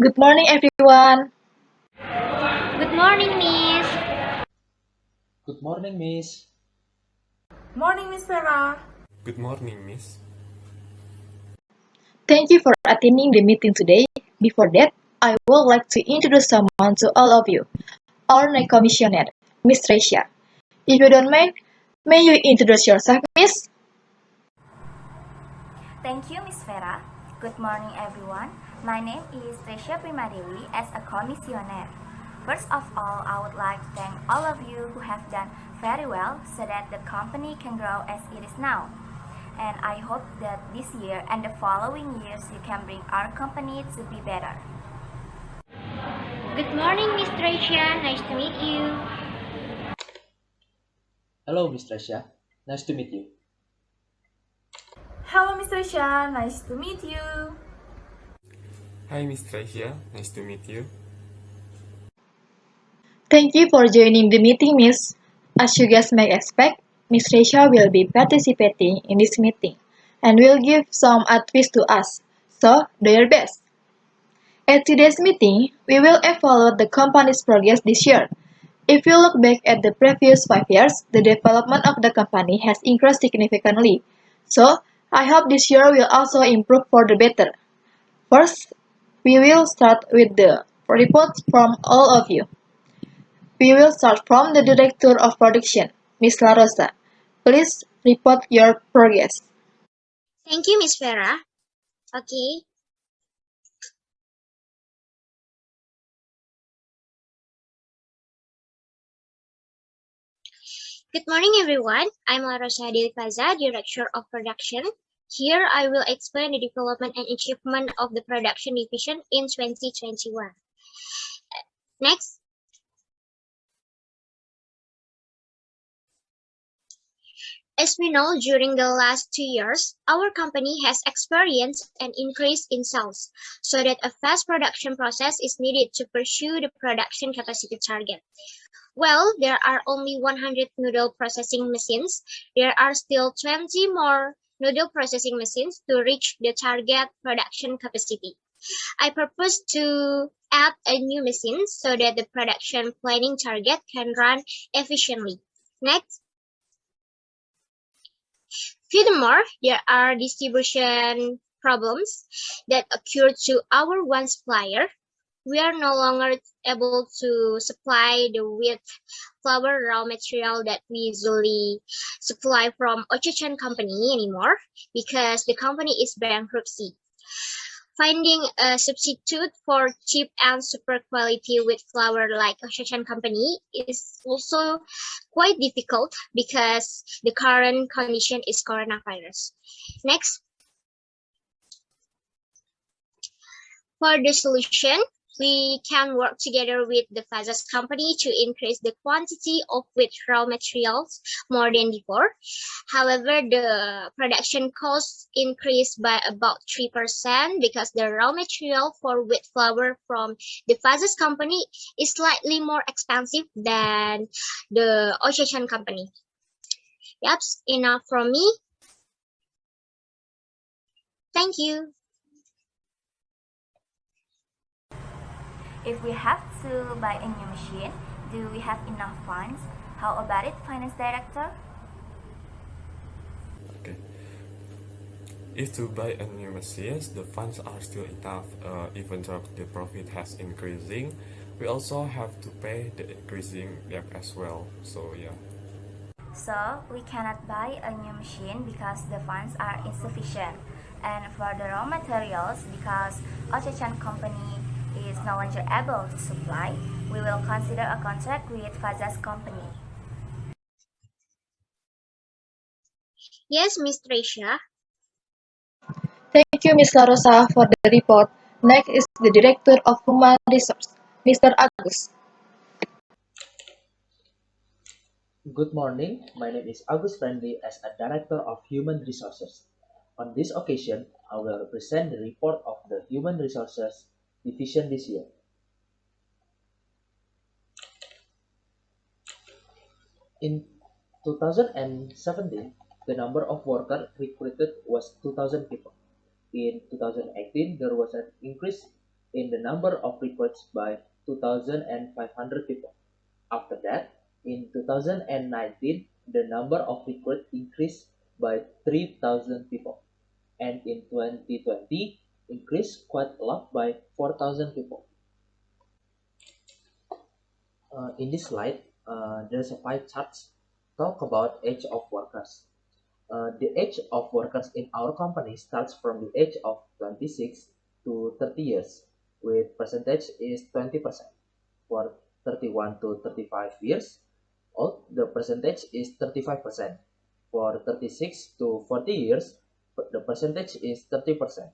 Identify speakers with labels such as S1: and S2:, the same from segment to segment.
S1: Good morning, everyone.
S2: Good morning, Miss.
S3: Good morning, Miss.
S4: Morning, Miss Vera.
S5: Good morning, Miss.
S1: Thank you for attending the meeting today. Before that, I would like to introduce someone to all of you. Our new commissioner, Miss Tressya. If you don't mind, may you introduce yourself, Miss?
S6: Thank you, Miss Vera. Good morning, everyone. My name is Tressya Primadewi as a commissioner. First of all, I would like to thank all of you who have done very well so that the company can grow as it is now. And I hope that this year and the following years you can bring our company to be better.
S2: Good morning, Miss Tressya. Nice to meet you.
S3: Hello, Miss Tressya. Nice to meet you.
S4: Hello, Miss Tressya. Nice to meet you.
S5: Hi, Miss Tressya. Nice to meet you.
S1: Thank you for joining the meeting, Miss. As you guys may expect, Miss Tressya will be participating in this meeting and will give some advice to us. So, do your best. At today's meeting, we will evaluate the company's progress this year. If you look back at the previous 5 years, the development of the company has increased significantly. So, I hope this year will also improve for the better. First, we will start with the reports from all of you. We will start from the Director of Production, Ms. Larosa. Please report your progress.
S2: Thank you, Miss Vera. Okay. Good morning, everyone. I'm Larosa Adeli Faza, Director of Production. Here, I will explain the development and achievement of the production division in 2021. Next. As we know, during the last 2 years, our company has experienced an increase in sales, so that a fast production process is needed to pursue the production capacity target. Well, there are only 100 noodle processing machines. There are still 20 more noodle processing machines to reach the target production capacity. I propose to add a new machine so that the production planning target can run efficiently. Next. Furthermore, there are distribution problems that occur to our one supplier. We are no longer able to supply the wheat flour raw material that we usually supply from Ochechan company anymore because the company is bankruptcy. Finding a substitute for cheap and super quality wheat flour like Ochechan company is also quite difficult because the current condition is coronavirus. Next. For the solution, we can work together with the Faza's company to increase the quantity of wheat raw materials more than before. However, the production costs increased by about 3% because the raw material for wheat flour from the Faza's company is slightly more expensive than the Ochechan company. Yep, enough from me. Thank you.
S6: If we have to buy a new machine, do we have enough funds? How about it, Finance Director?
S5: Okay. If to buy a new machines, the funds are still enough, even though the profit has increasing. We also have to pay the increasing debt as well. So yeah.
S6: So, we cannot buy a new machine because the funds are insufficient. And for the raw materials, because Ochechan company is no longer able to supply, we will consider a contract with Faza's company.
S2: Yes, Miss Tressya.
S1: Thank you, Ms. Larosa, for the report. Next is the Director of Human Resources, Mr. Agus.
S3: Good morning. My name is Agus Friendly as a Director of Human Resources. On this occasion, I will present the report of the Human Resources Division this year. In 2017, the number of workers recruited was 2,000 people. In 2018, there was an increase in the number of recruits by 2,500 people. After that, in 2019, the number of recruits increased by 3,000 people, and in 2020, increased quite a lot by 4,000 people. In this slide, there's a pie chart talk about age of workers. The age of workers in our company starts from the age of 26 to 30 years, with percentage is 20%. For 31 to 35 years old, the percentage is 35%. For 36 to 40 years, the percentage is 30%.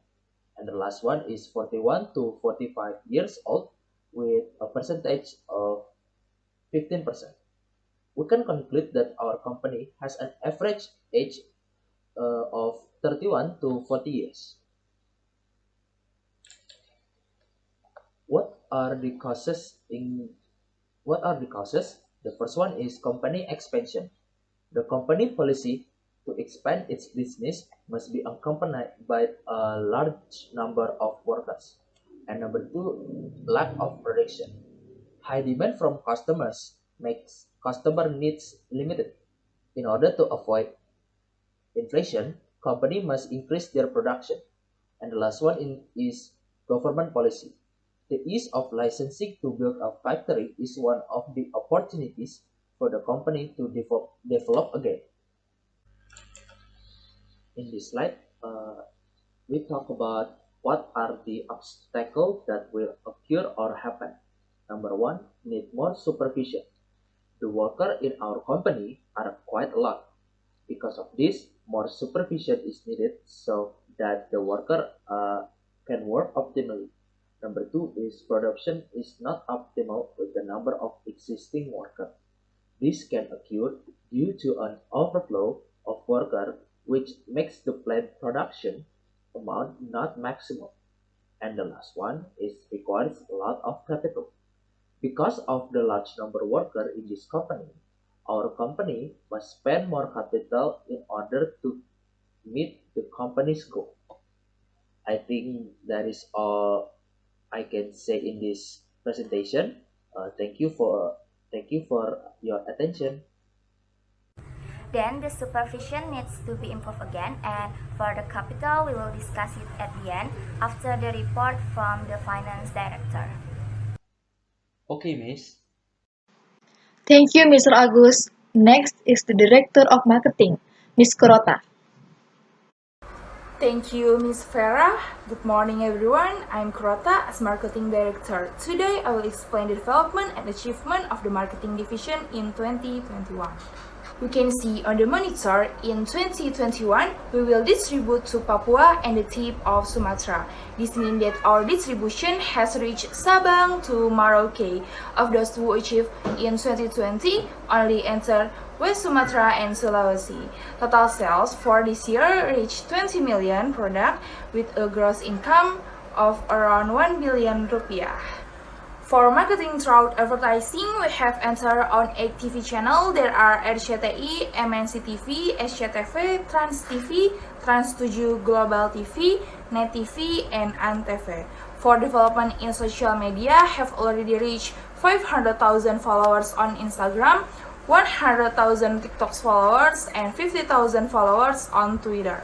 S3: And the last one is 41 to 45 years old, with a percentage of 15%. We can conclude that our company has an average age of 31 to 40 years. What are the causes? The first one is company expansion. The company policy to expand its business must be accompanied by a large number of workers. And number two, lack of production. High demand from customers makes customer needs limited. In order to avoid inflation, company must increase their production. And the last one is government policy. The ease of licensing to build a factory is one of the opportunities for the company to develop again. In this slide, we talk about what are the obstacles that will occur or happen. Number one, need more supervision. The workers in our company are quite a lot. Because of this, more supervision is needed so that the worker can work optimally. Number two is production is not optimal with the number of existing workers. This can occur due to an overflow of workers, which makes the plant production amount not maximal. And the last one is requires a lot of capital. Because of the large number of workers in this company, our company must spend more capital in order to meet the company's goal. I think that is all I can say in this presentation. Thank you for your attention.
S6: Then the supervision needs to be improved again, and for the capital we will discuss it at the end after the report from the finance director.
S3: Okay, Miss.
S1: Thank you, Mr. Agus. Next is the Director of Marketing, Ms. Kurrota.
S4: Thank you, Ms. Farah. Good morning, everyone. I'm Kurrota as Marketing Director. Today, I will explain the development and achievement of the Marketing Division in 2021. We can see on the monitor, in 2021, we will distribute to Papua and the tip of Sumatra. This means that our distribution has reached Sabang to Merauke. Of those who achieved in 2020, only entered West Sumatra and Sulawesi. Total sales for this year reached 20 million product with a gross income of around 1 billion rupiah. For marketing throughout advertising, we have entered on 8 TV channels. There are RCTI, MNC TV, SCTV, Trans TV, Trans 7 Global TV, Net TV, and Antv. For development in social media, have already reached 500,000 followers on Instagram, 100,000 TikTok followers, and 50,000 followers on Twitter.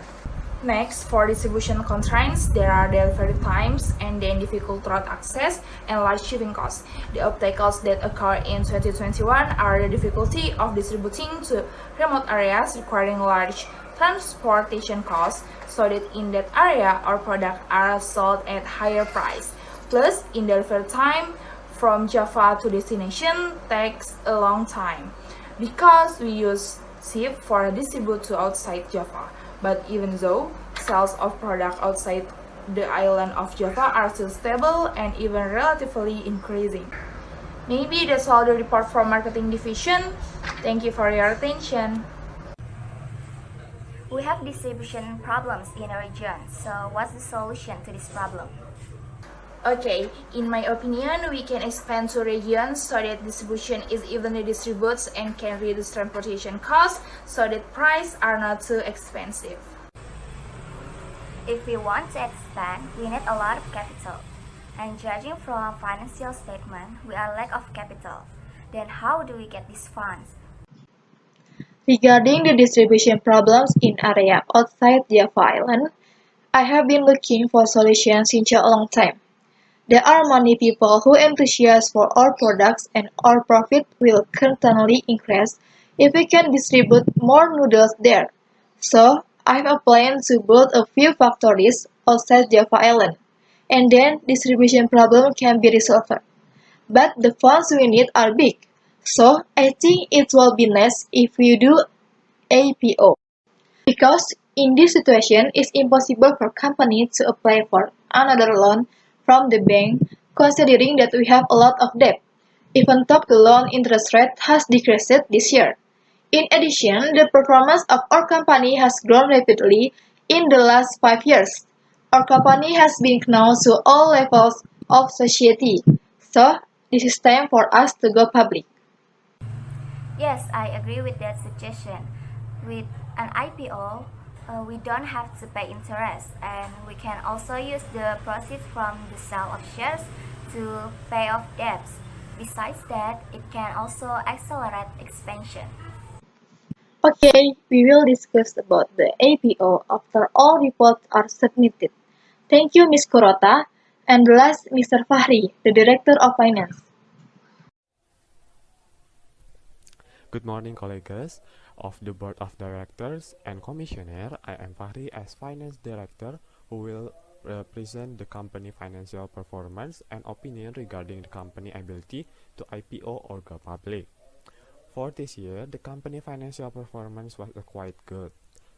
S4: Next, for distribution constraints, there are delivery times and then difficult route access and large shipping costs. The obstacles that occur in 2021 are the difficulty of distributing to remote areas requiring large transportation costs, so that in that area our products are sold at higher price. Plus, in delivery time from Java to destination takes a long time because we use ship for distribute to outside Java. But even though sales of product outside the island of Java are still stable and even relatively increasing. Maybe that's all the report from Marketing Division. Thank you for your attention.
S6: We have distribution problems in a region, so what's the solution to this problem?
S4: Okay, in my opinion, we can expand to regions so that distribution is evenly distributed and can reduce transportation costs so that prices are not too expensive.
S6: If we want to expand, we need a lot of capital. And judging from financial statement, we are lack of capital. Then how do we get these funds?
S1: Regarding the distribution problems in area outside Java Island, I have been looking for solutions since a long time. There are many people who are enthusiastic for our products and our profit will certainly increase if we can distribute more noodles there. So, I have a plan to build a few factories outside Java Island, and then distribution problem can be resolved. But the funds we need are big, so I think it will be nice if we do APO. Because in this situation, it's impossible for companies to apply for another loan from the bank considering that we have a lot of debt, even though the loan interest rate has decreased this year. In addition, the performance of our company has grown rapidly in the last 5 years. Our company has been known to all levels of society, so this is time for us to go public.
S6: Yes, I agree with that suggestion. With an IPO, we don't have to pay interest, and we can also use the proceeds from the sale of shares to pay off debts. Besides that, it can also accelerate expansion.
S1: Okay, we will discuss about the APO after all reports are submitted. Thank you, Ms. Kurrota. And last, Mr. Fakhri, the Director of Finance.
S5: Good morning, colleagues of the Board of Directors and Commissioner. I am Fakhri as Finance Director who will present the company financial performance and opinion regarding the company ability to IPO or go public. For this year, the company financial performance was quite good,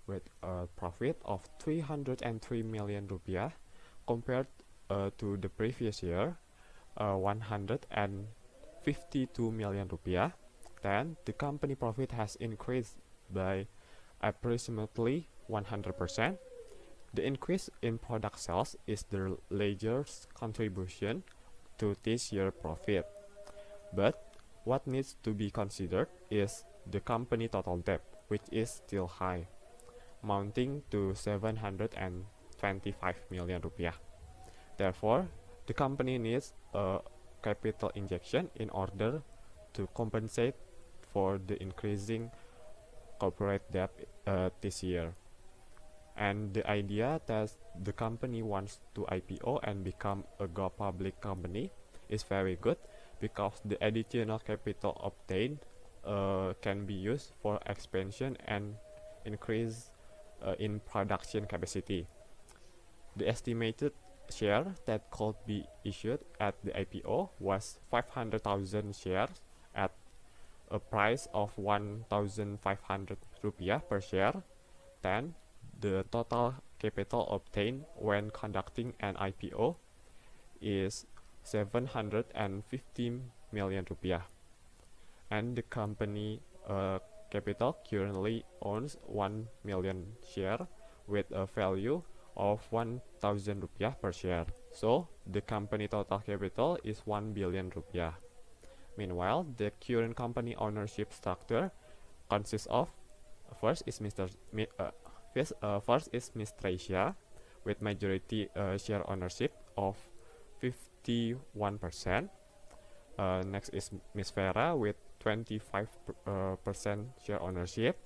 S5: with a profit of 303 million rupiah compared to the previous year, 152 million rupiah. Then the company profit has increased by approximately 100%. The increase in product sales is the largest contribution to this year's profit. But what needs to be considered is the company total debt, which is still high, amounting to 725 million rupiah. Therefore, the company needs a capital injection in order to compensate for the increasing corporate debt this year. And the idea that the company wants to IPO and become a go public company is very good because the additional capital obtained can be used for expansion and increase in production capacity. The estimated share that could be issued at the IPO was 500,000 shares at a price of 1,500 rupiah per share. Then the total capital obtained when conducting an IPO is 715 million rupiah. And the company capital currently owns 1 million share with a value of 1,000 rupiah per share. So the company total capital is 1 billion rupiah. Meanwhile, the current company ownership structure consists of first is Ms. Tressya with majority share ownership of 51%. Next is Ms. Vera with 25% share ownership.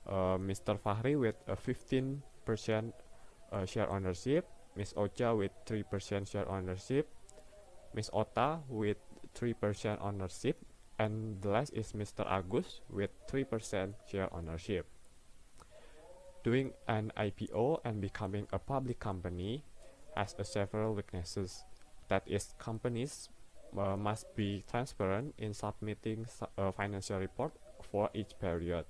S5: Mr. Fakhri with 15% share ownership. Ms. Ocha with 3% share ownership. Ms. Ota with 3% ownership, and the last is Mr. Agus with 3% share ownership. Doing an IPO and becoming a public company has several weaknesses. That is, companies must be transparent in submitting a financial report for each period.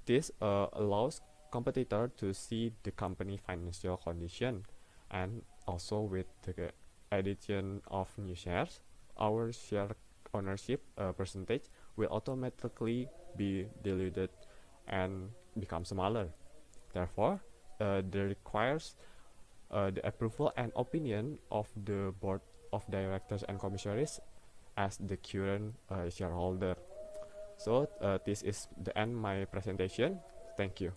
S5: This allows competitors to see the company financial condition, and also with the addition of new shares, our share ownership percentage will automatically be diluted and become smaller. Therefore, there requires the approval and opinion of the board of directors and commissioners as the current shareholder. So this is the end my presentation. Thank you.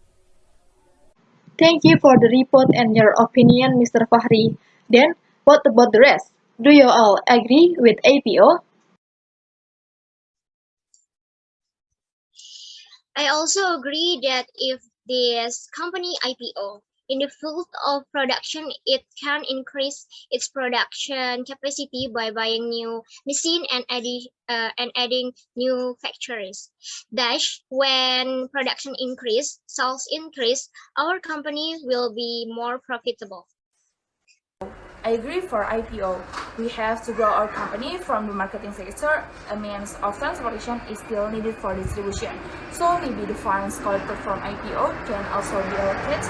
S1: Thank you for the report and your opinion, Mr. Fakhri. Then, What about the rest? Do you all agree with APO?
S2: I also agree that if this company IPO in the field of production, it can increase its production capacity by buying new machine and adding new factories. Dash, when production increase, sales increase, our company will be more profitable.
S4: I agree for IPO. We have to grow our company from the marketing sector. A means of transportation is still needed for distribution. So maybe the funds collected from IPO can also be allocated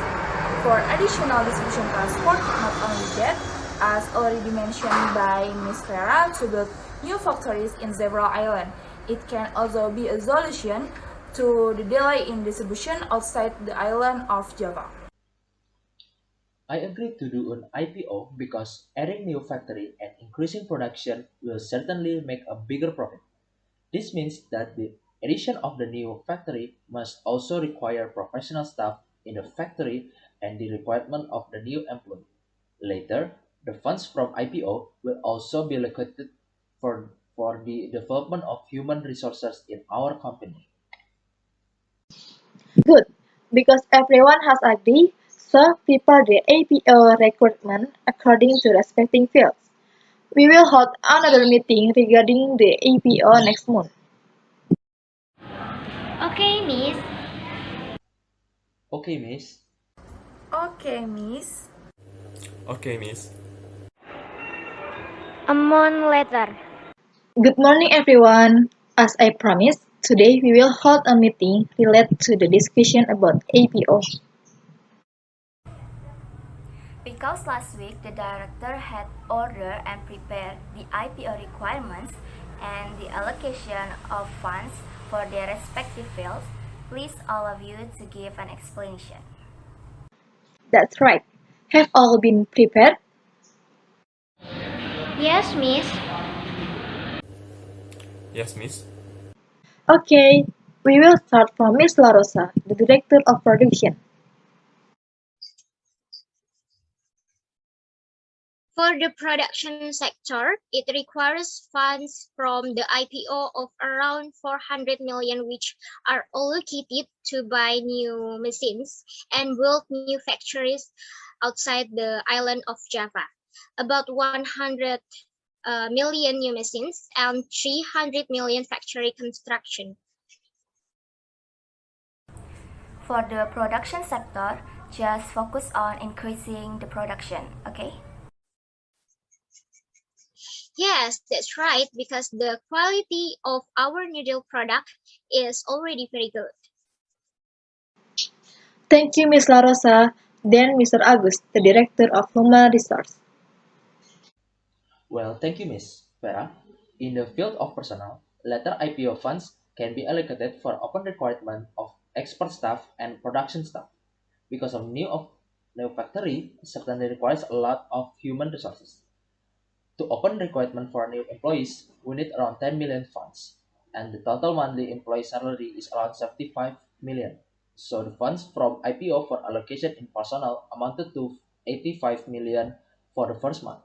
S4: for additional distribution transport. Not only that, as already mentioned by Ms. Vera, to build new factories in several islands. It can also be a solution to the delay in distribution outside the island of Java.
S3: I agree to do an IPO because adding new factory and increasing production will certainly make a bigger profit. This means that the addition of the new factory must also require professional staff in the factory and the requirement of the new employee. Later, the funds from IPO will also be allocated for the development of human resources in our company.
S1: Good, because everyone has agreed, so prepare the APO recruitment according to respecting fields. We will hold another meeting regarding the APO next month.
S6: Okay, Miss.
S3: Okay, Miss.
S4: Okay, Miss.
S5: Okay, Miss.
S6: A month later.
S1: Good morning, everyone. As I promised, today we will hold a meeting related to the discussion about APO.
S6: Because last week the director had ordered and prepared the IPO requirements and the allocation of funds for their respective fields, please all of you to give an explanation.
S1: That's right. Have all been prepared?
S6: Yes, Miss.
S5: Yes, Miss.
S1: Okay, we will start from Miss Larosa, the Director of Production.
S2: For the production sector, it requires funds from the IPO of around 400 million, which are allocated to buy new machines and build new factories outside the island of Java. About 100 million new machines and 300 million factory construction.
S6: For the production sector, just focus on increasing the production, okay?
S2: Yes, that's right, because the quality of our needle product is already very good.
S1: Thank you, Miss Larosa. Then Mr. Agus, the Director of Human Resource.
S3: Well, thank you, Miss Vera. In the field of personnel, later IPO funds can be allocated for open requirement of expert staff and production staff. Because of new factory certainly requires a lot of human resources. To open requirement for new employees, we need around 10 million funds, and the total monthly employee salary is around 75 million. So the funds from IPO for allocation in personnel amounted to 85 million for the first month.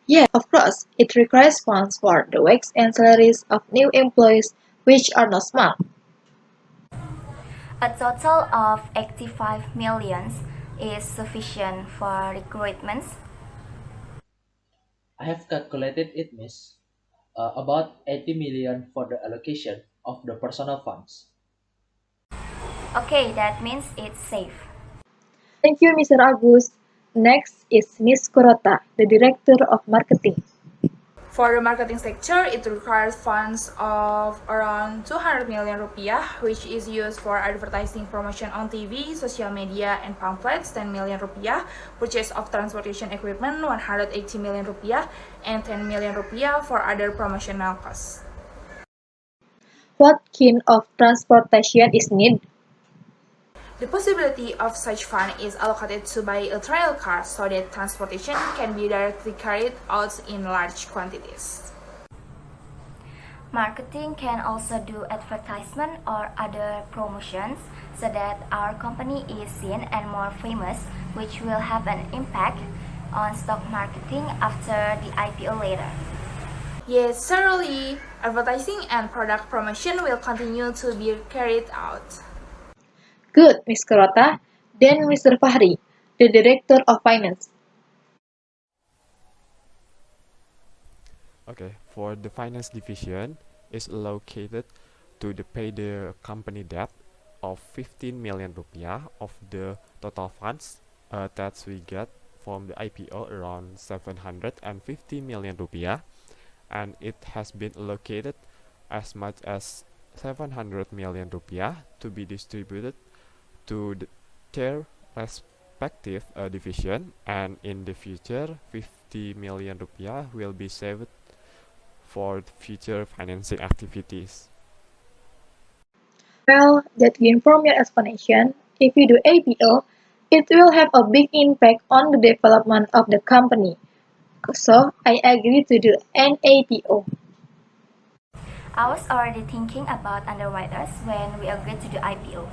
S1: Yes, of course, it requires funds for the wages and salaries of new employees, which are not small.
S6: A total of 85 millions is sufficient for recruitments.
S3: I have calculated it, Miss. About 80 million for the allocation of the personnel funds.
S6: Okay, that means it's safe.
S1: Thank you, Mr. Agus. Next is Miss Kurrota, the Director of Marketing.
S4: For the marketing sector, it requires funds of around 200 million rupiah, which is used for advertising promotion on TV, social media, and pamphlets, 10 million rupiah, purchase of transportation equipment, 180 million rupiah, and 10 million rupiah for other promotional costs.
S1: What kind of transportation is needed?
S4: The possibility of such fund is allocated to buy a trial car so that transportation can be directly carried out in large quantities.
S6: Marketing can also do advertisement or other promotions so that our company is seen and more famous, which will have an impact on stock marketing after the IPO later.
S4: Yes, certainly. Advertising and product promotion will continue to be carried out.
S1: Good, Ms. Kurrota. Then Mr. Fakhri, the Director of Finance.
S5: Okay, for the finance division is allocated to pay the company debt of 15 million rupiah of the total funds that we get from the IPO around 750 million rupiah, and it has been allocated as much as 700 million rupiah to be distributed to their respective division, and in the future 50 million rupiah will be saved for future financing activities.
S1: Well, judging from your explanation, if you do APO, it will have a big impact on the development of the company. So, I agree to do an APO.
S6: I was already thinking about underwriters when we agreed to the IPO.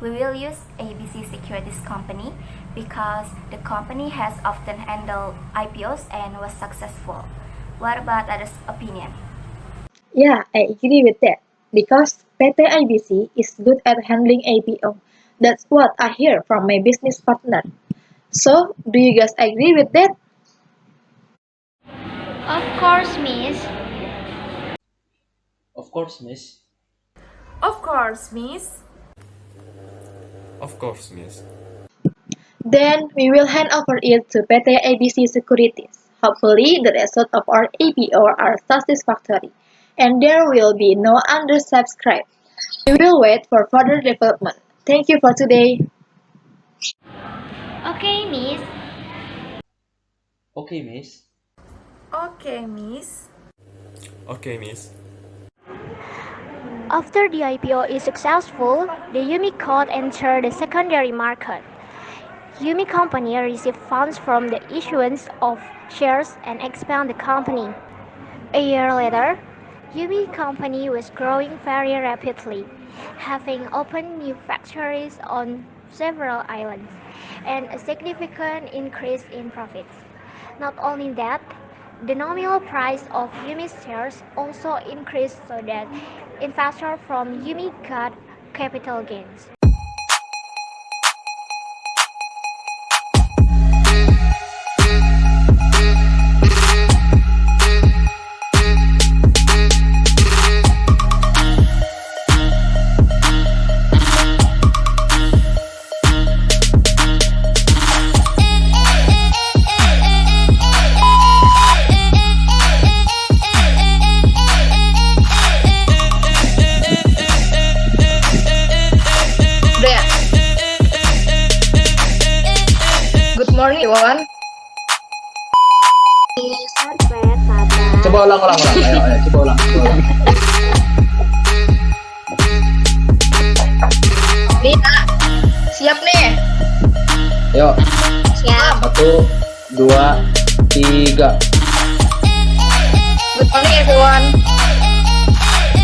S6: We will use ABC Securities Company because the company has often handled IPOs and was successful. What about others' opinion?
S1: Yeah, I agree with that. Because PT IBC is good at handling APO. That's what I hear from my business partner. So, do you guys agree with that?
S2: Of course, Miss.
S3: Of course, Miss.
S4: Of course, Miss.
S5: Of course, Miss.
S1: Then we will hand over it to PT ABC Securities. Hopefully, the results of our APO are satisfactory, and there will be no undersubscribe. We will wait for further development. Thank you for today.
S2: Okay, Miss.
S3: Okay, Miss.
S4: Okay, Miss.
S5: Okay, Miss.
S7: After the IPO is successful, the YOUMIE could enter the secondary market. YOUMIE company received funds from the issuance of shares and expand the company. A year later, YOUMIE company was growing very rapidly, having opened new factories on several islands and a significant increase in profits. Not only that, the nominal price of YOUMIE shares also increased so that investors from YOUMIE got capital gains.
S1: Good morning, everyone.
S3: Coba ulang. Ayo, coba ulang.
S1: Lina, siap nih?
S3: Yuk,
S2: Siap.
S3: 1, 2, 3.
S1: Good morning, everyone.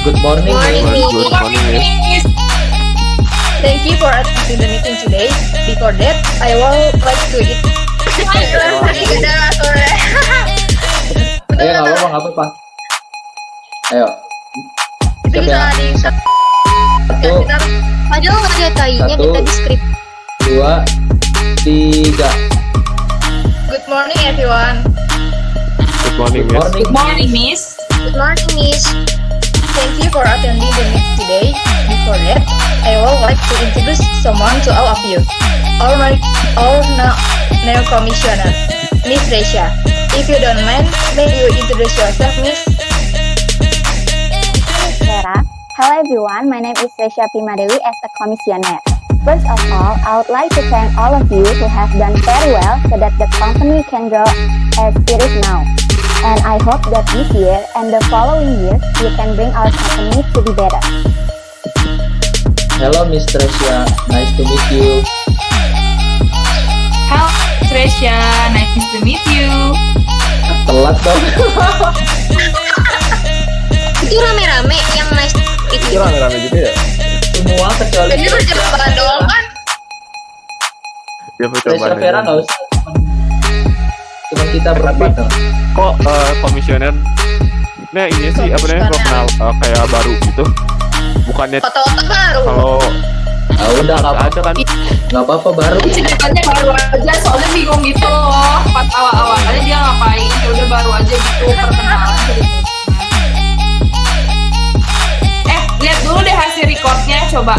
S3: Good morning, Miss.
S5: Good morning, Miss.
S1: Thank you for attending the meeting today. Before that, I would like to eat.
S3: Ayo, nggak apa-apa. Ayo.
S1: Itu
S3: Siap
S1: bisa
S3: ya?
S1: di
S3: 1,
S2: Padahal nggak ada tainya
S3: Satu.
S2: kita di skrip.
S3: 2, 3.
S1: Good morning, everyone.
S5: Good morning,
S3: Good
S5: Miss.
S3: morning.
S4: Good morning, Miss.
S2: Good morning, Miss.
S1: Thank you for attending the meeting today. Before that, I would like to introduce someone to all of you. Our new commissioner, Miss Tressya. If you don't mind, may you introduce yourself, Miss?
S8: Vera. Hello everyone, my name is Tressya Primadewi as a commissioner. First of all, I would like to thank all of you who have done very well so that the company can grow as it is now. And I hope that this year and the following years you can bring our company to be better.
S3: Hello, Miss Tressya. Nice to meet you.
S4: Hello, Tressya. Nice to meet you.
S3: Telat dong.
S2: Itu rame-rame yang nice itu.
S5: Itu rame-rame juga ya?
S3: Semua kecuali
S1: Ini percobaan doang kan?
S5: Ya
S3: Tressya
S5: percobaan
S3: Vera
S5: aja.
S3: nggak usah. kita berempat dong.
S9: Kok komisioner nah ini sih apa namanya kok kenal kayak baru gitu. Bukannya
S10: Foto-foto baru.
S9: kalau
S3: Udah
S9: ada kan
S3: nggak apa-apa baru.
S4: Ceritanya baru aja, soalnya bingung gitu loh. Pas awal-awalnya dia ngapain, ya udah baru aja gitu perkenalan gitu. Lihat dulu deh hasil recordnya, coba.